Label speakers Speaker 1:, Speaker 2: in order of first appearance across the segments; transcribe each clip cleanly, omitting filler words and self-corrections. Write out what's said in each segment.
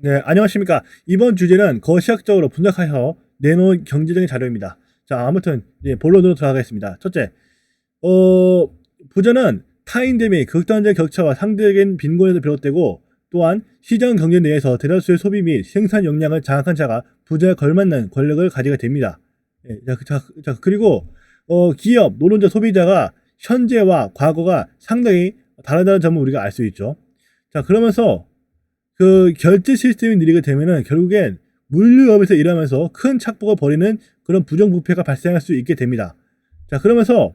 Speaker 1: 네, 안녕하십니까. 이번 주제는 거시학적으로 분석하여 내놓은 경제적인 자료입니다. 자, 아무튼 본론으로 들어가겠습니다. 첫째, 어, 부자는 타인 대비 극단적 격차와 상대적인 빈곤에서 비롯되고, 또한 시장 경제 내에서 대다수의 소비 및 생산 역량을 장악한 자가 부자에 걸맞는 권력을 가지게 됩니다. 예, 그리고 기업, 노동자, 소비자가 현재와 과거가 상당히 다르다는 점을 우리가 알 수 있죠. 자, 그러면서 그 결제 시스템이 느리게 되면은 결국엔 물류업에서 일하면서 큰 착복을 벌이는 그런 부정부패가 발생할 수 있게 됩니다. 자, 그러면서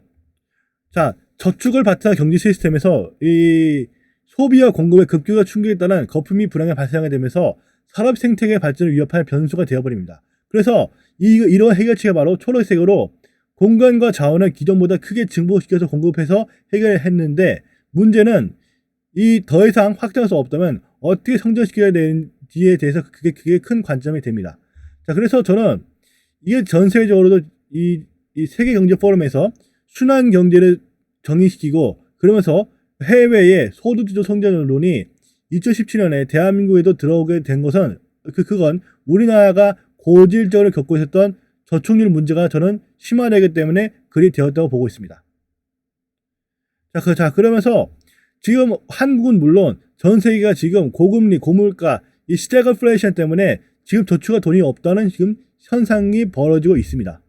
Speaker 1: 저축을 바탕한 경제 시스템에서 이 소비와 공급의 급격한 충격에 따른 거품이 불황이 발생하게 되면서 산업 생태계 발전을 위협하는 변수가 되어버립니다. 그래서 이러한 해결책이 바로 초록색으로 공간과 자원을 기존보다 크게 증폭시켜서 공급해서 해결했는데, 문제는 이 더 이상 확장할 수 없다면 어떻게 성장시켜야 되는지에 대해서 그게 큰 관점이 됩니다. 자, 그래서 저는 이게 전 세계적으로도 이 세계 경제 포럼에서 순환 경제를 정의시키고, 그러면서 해외의 소득주도 성장론이 2017년에 대한민국에도 들어오게 된 것은 그건 우리나라가 고질적으로 겪고 있었던 저축률 문제가 저는 심화되기 때문에 그리 되었다고 보고 있습니다. 그러면서 지금 한국은 물론 전 세계가 지금 고금리, 고물가, 이 스태그플레이션 때문에 지금 저축할 돈이 없다는 지금 현상이 벌어지고 있습니다.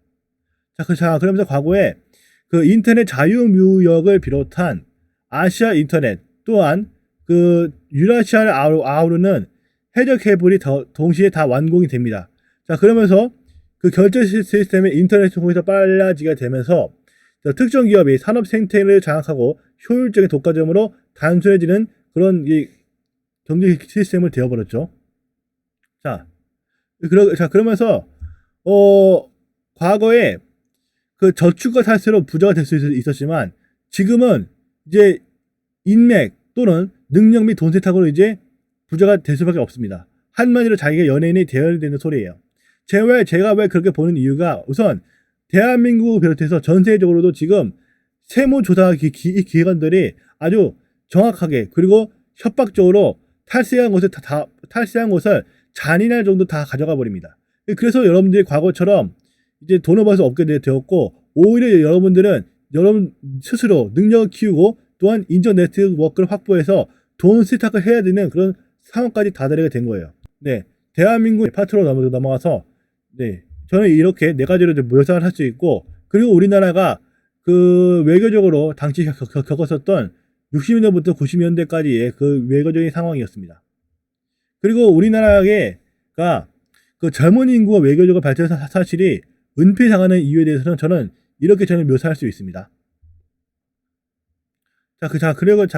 Speaker 1: 그러면서 과거에 그 인터넷 자유무역을 비롯한 아시아 인터넷, 또한 그 유라시아를 아우르는 해적 케이블이 동시에 다 완공이 됩니다. 자, 그러면서 그 결제 시스템의 인터넷 통해서 빨라지게 되면서 특정 기업이 산업 생태를 장악하고 효율적인 독과점으로 단순해지는 그런 이 경제 시스템을 되어버렸죠. 그러면서 과거에 그 저축과 탈세로 부자가 될 수 있었지만, 지금은 이제 인맥 또는 능력 및 돈 세탁으로 이제 부자가 될 수밖에 없습니다. 한마디로 자기가 연예인이 되어야 되는 소리예요. 제가 왜 그렇게 보는 이유가, 우선 대한민국을 비롯해서 전 세계적으로도 지금 세무조사 기관들이 아주 정확하게, 그리고 협박적으로 탈세한 것을 잔인할 정도 다 가져가 버립니다. 그래서 여러분들이 과거처럼 이제 돈을 벌어서 없게 되었고, 오히려 여러분들은 여러분 스스로 능력을 키우고 또한 인적 네트워크를 확보해서 돈 세탁을 해야 되는 그런 상황까지 다다르게 된 거예요. 네, 대한민국 파트로 넘어가서 저는 이렇게 네 가지로 묘사를 할 수 있고, 그리고 우리나라가 그 외교적으로 당시 겪었었던 60년대부터 90년대까지의 그 외교적인 상황이었습니다. 그리고 우리나라가 그 젊은 인구가 외교적으로 발전해서 사실이 은폐당하는 이유에 대해서는 저는 이렇게 묘사할 수 있습니다.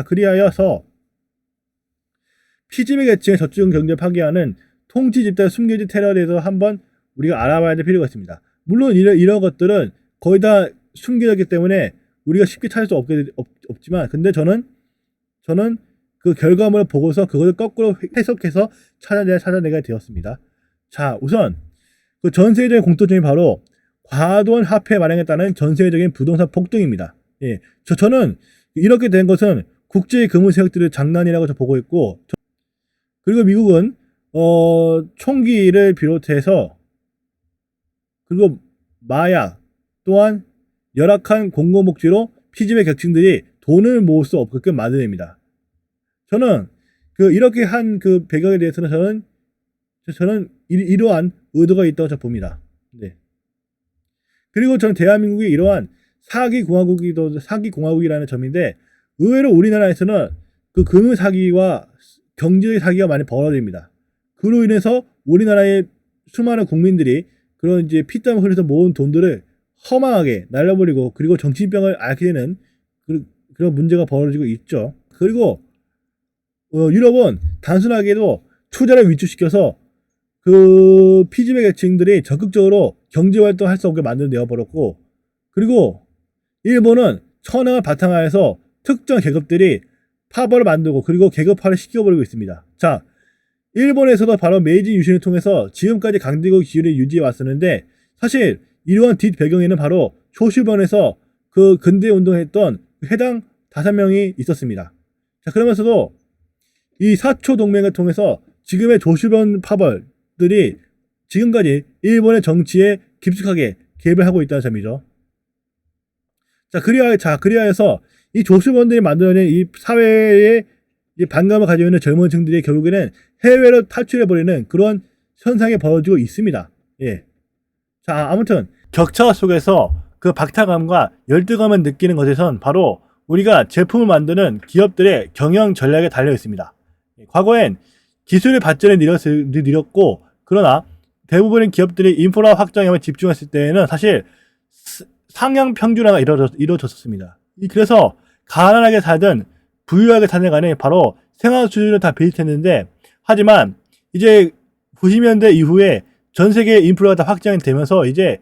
Speaker 1: 그리하여서 피지배 계층의 저축 경제 파괴하는 통치 집단 숨겨진 테러에 대해서 한번 우리가 알아봐야 될 필요가 있습니다. 물론 이런 것들은 거의 다 숨겨졌기 때문에 우리가 쉽게 찾을 수 없지만, 근데 저는 그 결과물을 보고서 그것을 거꾸로 해석해서 찾아내게 되었습니다. 자, 우선 그 전 세계적인 공통점이 바로 과도한 화폐 발행에 따른 전 세계적인 부동산 폭등입니다. 예, 저는 이렇게 된 것은 국제 금융 세력들의 장난이라고 보고 있고, 그리고 미국은 총기를 비롯해서, 그리고 마약 또한 열악한 공공 목적으로 피지배 계층들이 돈을 모을 수 없게끔 만듭니다. 저는 이렇게 한 그 배경에 대해서는 저는 이러한 의도가 있다고 봅니다. 네. 그리고 저는 대한민국이 이러한 사기공화국이라는 점인데, 의외로 우리나라에서는 그 금융 사기와 경제 사기가 많이 벌어집니다. 그로 인해서 우리나라의 수많은 국민들이 그런 이제 피땀을 흘려서 모은 돈들을 허망하게 날려버리고, 그리고 정신병을 앓게 되는 그런 문제가 벌어지고 있죠. 그리고 유럽은 단순하게도 투자를 위축시켜서 그 피지배 계층들이 적극적으로 경제활동을 할 수 없게 만들어 버렸고, 그리고 일본은 천황을 바탕으로 해서 특정 계급들이 파벌을 만들고, 그리고 계급화를 시켜버리고 있습니다. 자, 일본에서도 바로 메이지 유신을 통해서 지금까지 강대국 기준을 유지해 왔었는데, 사실 이러한 뒷배경에는 바로 쇼슈번에서 그 근대 운동했던 해당 5명이 있었습니다. 자, 그러면서도 이 사초 동맹을 통해서 지금의 조슈번 파벌들이 지금까지 일본의 정치에 깊숙하게 개입을 하고 있다는 점이죠. 그리하여서 이 조슈번들이 만들어낸 이 사회의 이 반감을 가지고 있는 젊은 층들이 결국에는 해외로 탈출해버리는 그런 현상이 벌어지고 있습니다. 예. 자, 아무튼 격차 속에서 그 박탈감과 열등감을 느끼는 것에선 바로 우리가 제품을 만드는 기업들의 경영 전략에 달려 있습니다. 과거엔 기술의 발전에 느렸고, 그러나 대부분의 기업들이 인프라 확장에만 집중했을 때에는 사실 상향 평준화가 이루어졌습니다. 그래서 가난하게 살든 부유하게 사는 간에 바로 생활 수준은 다 비슷했는데, 하지만 이제 90년대 이후에 전 세계 인프라가 다 확장이 되면서 이제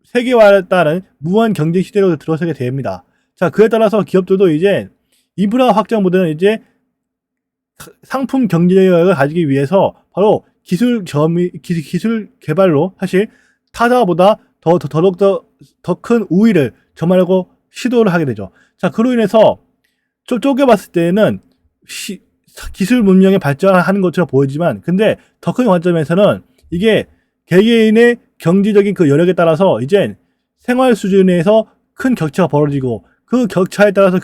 Speaker 1: 세계화에 따른 무한 경쟁 시대로 들어서게 됩니다. 자, 그에 따라서 기업들도 이제 인프라 확장보다는 이제 상품 경쟁력을 가지기 위해서 바로 기술 개발로 사실 타사보다 더 큰 우위를 점하려고 시도를 하게 되죠. 자, 그로 인해서 좀 쪼개봤을 때는 기술 문명의 발전하는 것처럼 보이지만, 근데 더 큰 관점에서는 이게 개개인의 경제적인 그 여력에 따라서 이제 생활 수준에서 큰 격차가 벌어지고, 그 격차에 따라서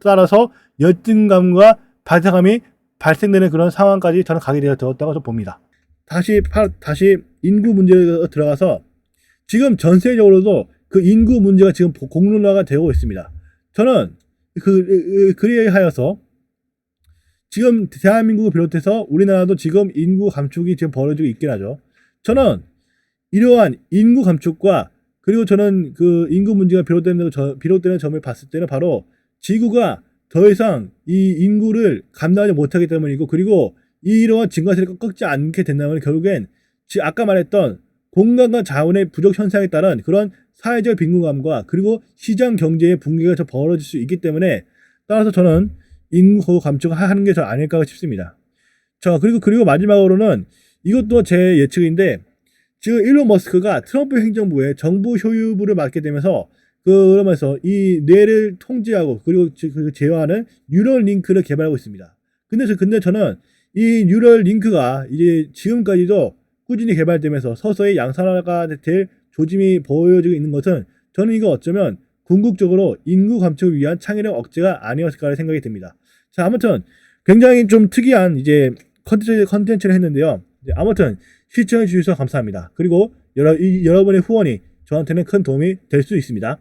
Speaker 1: 따라서 열등감과 발생감이 발생되는 그런 상황까지 저는 가게 되었다고 좀 봅니다. 다시 인구 문제에 들어가서 지금 전 세계적으로도 그 인구 문제가 지금 공론화가 되고 있습니다. 저는 그리하여서 지금 대한민국을 비롯해서 우리나라도 지금 인구 감축이 지금 벌어지고 있긴 하죠. 저는 이러한 인구 감축과 그리고 저는 그 인구 문제가 비롯되는 점을 봤을 때는 바로 지구가 더 이상 이 인구를 감당하지 못하기 때문이고, 그리고 이러한 증가세를 꺾지 않게 된다면 결국엔 아까 말했던 공간과 자원의 부족 현상에 따른 그런 사회적 빈곤감과 그리고 시장 경제의 붕괴가 벌어질 수 있기 때문에, 따라서 저는 인구 감축을 하는 게 저 아닐까 싶습니다. 자, 그리고 마지막으로는 이것도 제 예측인데, 지금 일론 머스크가 트럼프 행정부의 정부 효율부를 맡게 되면서 그러면서 이 뇌를 통제하고 그리고 제어하는 뉴럴링크를 개발하고 있습니다. 근데 저는 이 뉴럴링크가 이제 지금까지도 꾸준히 개발되면서 서서히 양산화가 될 조짐이 보여지고 있는 것은, 저는 이거 어쩌면 궁극적으로 인구 감축을 위한 창의력 억제가 아니었을까 생각이 듭니다. 자, 아무튼 굉장히 좀 특이한 이제 컨텐츠를 했는데요. 아무튼 시청해 주셔서 감사합니다. 그리고 여러분의 후원이 저한테는 큰 도움이 될 수 있습니다.